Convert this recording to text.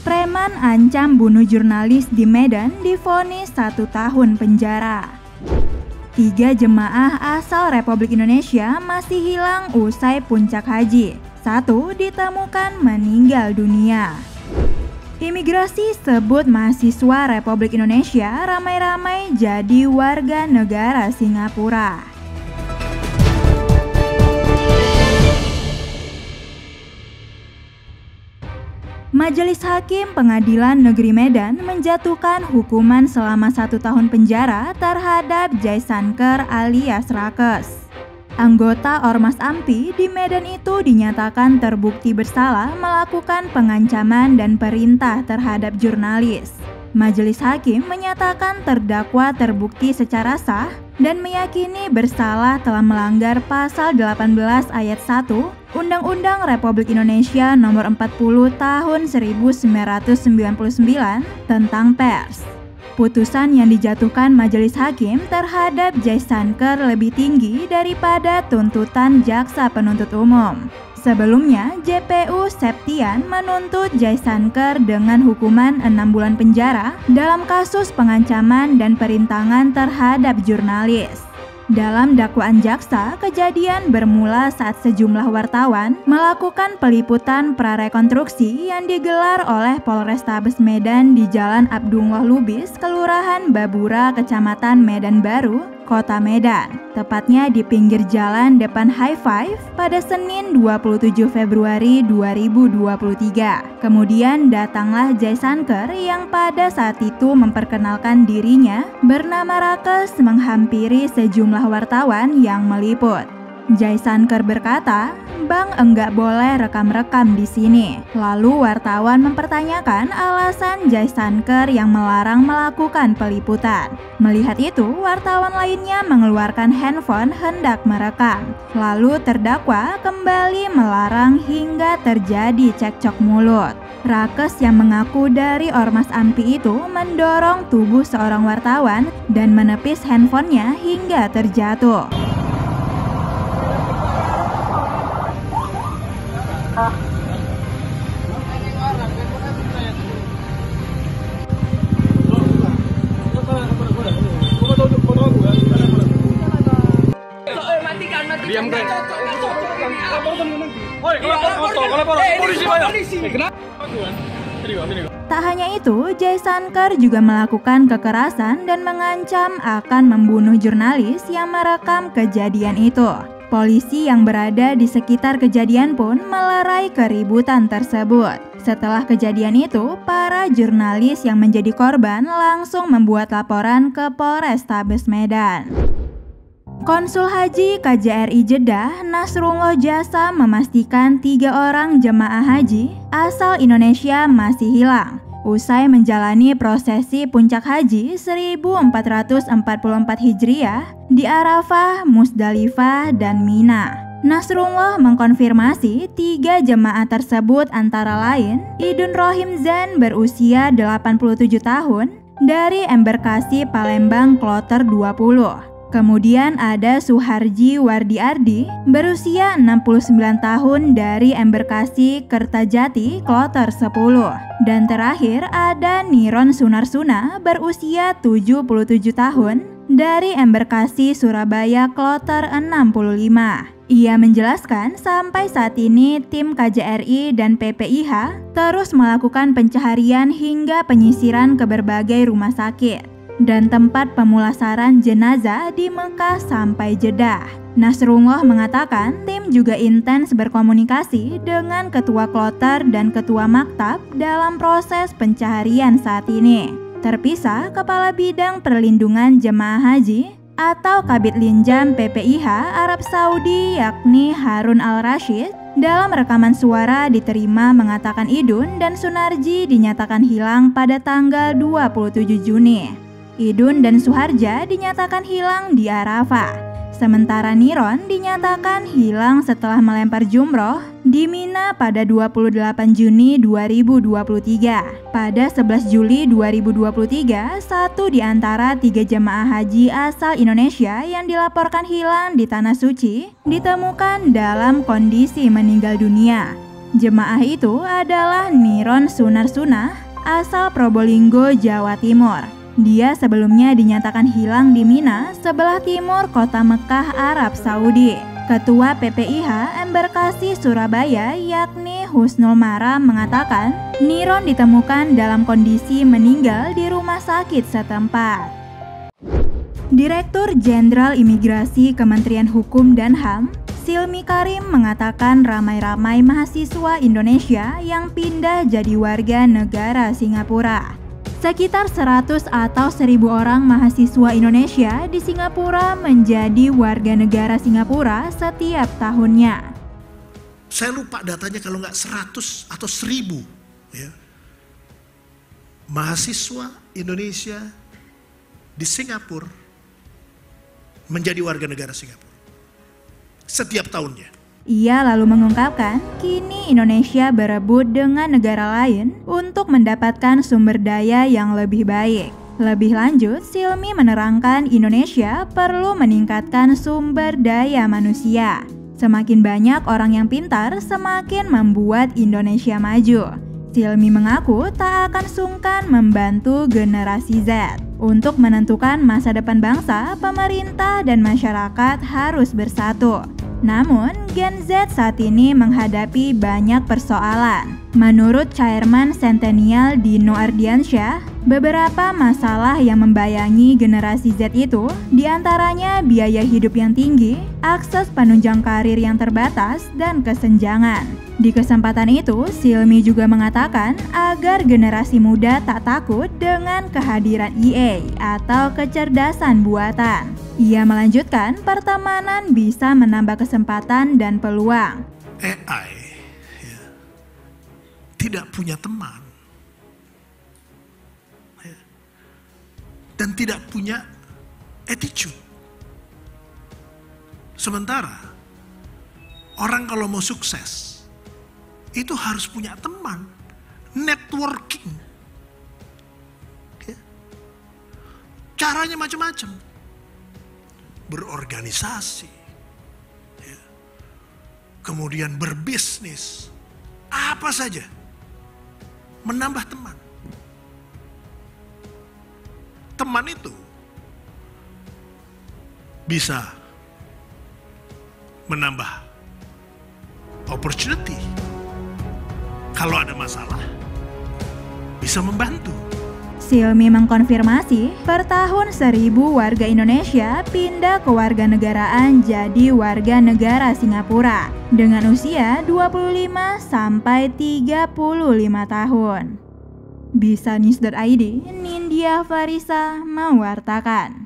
Preman ancam bunuh jurnalis di Medan divonis 1 tahun penjara. 3 jemaah asal Republik Indonesia masih hilang usai puncak haji. 1 ditemukan meninggal dunia. Imigrasi sebut mahasiswa Republik Indonesia ramai-ramai jadi warga negara Singapura. Majelis Hakim Pengadilan Negeri Medan menjatuhkan hukuman selama 1 tahun penjara terhadap Jaisanker alias Rakes. Anggota Ormas AMPI di Medan itu dinyatakan terbukti bersalah melakukan pengancaman dan perintah terhadap jurnalis. Majelis Hakim menyatakan terdakwa terbukti secara sah dan meyakini bersalah telah melanggar pasal 18 ayat 1 Undang-Undang Republik Indonesia Nomor 40 Tahun 1999 tentang pers. Putusan yang dijatuhkan Majelis Hakim terhadap Jaisanker lebih tinggi daripada tuntutan jaksa penuntut umum. Sebelumnya, JPU Septian menuntut Jaisanker dengan hukuman 6 bulan penjara dalam kasus pengancaman dan perintangan terhadap jurnalis. Dalam dakwaan jaksa, kejadian bermula saat sejumlah wartawan melakukan peliputan prarekonstruksi yang digelar oleh Polrestabes Medan di Jalan Abdullah Lubis, Kelurahan Babura, Kecamatan Medan Baru, Kota Medan, tepatnya di pinggir jalan depan High Five pada Senin 27 Februari 2023. Kemudian datanglah Jaisanker yang pada saat itu memperkenalkan dirinya bernama Rakes menghampiri sejumlah wartawan yang meliput. Jaisanker berkata, "Bang, enggak boleh rekam-rekam di sini." Lalu wartawan mempertanyakan alasan Jaisanker yang melarang melakukan peliputan. Melihat itu, wartawan lainnya mengeluarkan handphone hendak merekam. Lalu terdakwa kembali melarang hingga terjadi cekcok mulut. Rakes yang mengaku dari Ormas AMPI itu mendorong tubuh seorang wartawan dan menepis handphonenya hingga terjatuh. Tak hanya itu, Jaisanker juga melakukan kekerasan dan mengancam akan membunuh jurnalis yang merekam kejadian itu. Polisi yang berada di sekitar kejadian pun melerai keributan tersebut. Setelah kejadian itu, para jurnalis yang menjadi korban langsung membuat laporan ke Polrestabes Medan. Konsul Haji KJRI Jeddah Nasrullah Jasa memastikan 3 orang jemaah haji asal Indonesia masih hilang usai menjalani prosesi puncak haji 1444 Hijriah di Arafah, Musdalifah, dan Mina. Nasrullah mengkonfirmasi 3 jemaah tersebut antara lain Idun Rohim Zan berusia 87 tahun dari Embarkasi Palembang Kloter 20. Kemudian ada Suharji Wardi Ardi berusia 69 tahun dari Embarkasi Kertajati Kloter 10. Dan terakhir ada Niron Sunarsuna berusia 77 tahun dari Embarkasi Surabaya Kloter 65. Ia menjelaskan sampai saat ini tim KJRI dan PPIH terus melakukan pencaharian hingga penyisiran ke berbagai rumah sakit dan tempat pemulasaran jenazah di Mekah sampai Jeddah. Nasrullah mengatakan tim juga intens berkomunikasi dengan Ketua Kloter dan Ketua Maktab dalam proses pencaharian saat ini. Terpisah, Kepala Bidang Perlindungan Jemaah Haji atau Kabid Linjam PPIH Arab Saudi yakni Harun Al-Rashid dalam rekaman suara diterima mengatakan Idun dan Sunarji dinyatakan hilang pada tanggal 27 Juni. Idun dan Suharja dinyatakan hilang di Arafah, Sementara Niron dinyatakan hilang setelah melempar jumroh di Mina pada 28 Juni 2023. Pada 11 Juli 2023, satu di antara 3 jemaah haji asal Indonesia yang dilaporkan hilang di Tanah Suci ditemukan dalam kondisi meninggal dunia. Jemaah itu adalah Niron Sunarsuna asal Probolinggo, Jawa Timur. Dia sebelumnya dinyatakan hilang di Mina, sebelah timur kota Mekah, Arab Saudi. Ketua PPIH Embarkasi Surabaya yakni Husnul Maram mengatakan Niron ditemukan dalam kondisi meninggal di rumah sakit setempat. Direktur Jenderal Imigrasi Kementerian Hukum dan HAM, Silmi Karim mengatakan ramai-ramai mahasiswa Indonesia yang pindah jadi warga negara Singapura. Sekitar 100 atau 1000 orang mahasiswa Indonesia di Singapura menjadi warga negara Singapura setiap tahunnya. Saya lupa datanya, kalau nggak 100 atau 1000 ya, mahasiswa Indonesia di Singapura menjadi warga negara Singapura setiap tahunnya. Ia lalu mengungkapkan, kini Indonesia berebut dengan negara lain untuk mendapatkan sumber daya yang lebih baik. Lebih lanjut, Silmi menerangkan Indonesia perlu meningkatkan sumber daya manusia. Semakin banyak orang yang pintar, semakin membuat Indonesia maju. Silmi mengaku tak akan sungkan membantu generasi Z. Untuk menentukan masa depan bangsa, pemerintah dan masyarakat harus bersatu. Namun, Gen Z saat ini menghadapi banyak persoalan. Menurut Chairman Centennial Dino Ardiansyah, beberapa masalah yang membayangi generasi Z itu diantaranya biaya hidup yang tinggi, akses penunjang karir yang terbatas, dan kesenjangan. Di kesempatan itu, Silmi juga mengatakan agar generasi muda tak takut dengan kehadiran EA atau kecerdasan buatan. Ia melanjutkan, pertemanan bisa menambah kesempatan dan peluang. AI ya, tidak punya teman ya, dan tidak punya attitude. Sementara orang kalau mau sukses itu harus punya teman, networking. Ya. Caranya macam-macam. Berorganisasi, ya. Kemudian berbisnis, apa saja, menambah teman. Teman itu bisa menambah opportunity. Kalau ada masalah, bisa membantu. Silmi mengkonfirmasi, per tahun 1000 warga Indonesia pindah ke warga negaraan jadi warga negara Singapura dengan usia 25 sampai 35 tahun. Bisanews.id, Nindya Farisa mewartakan.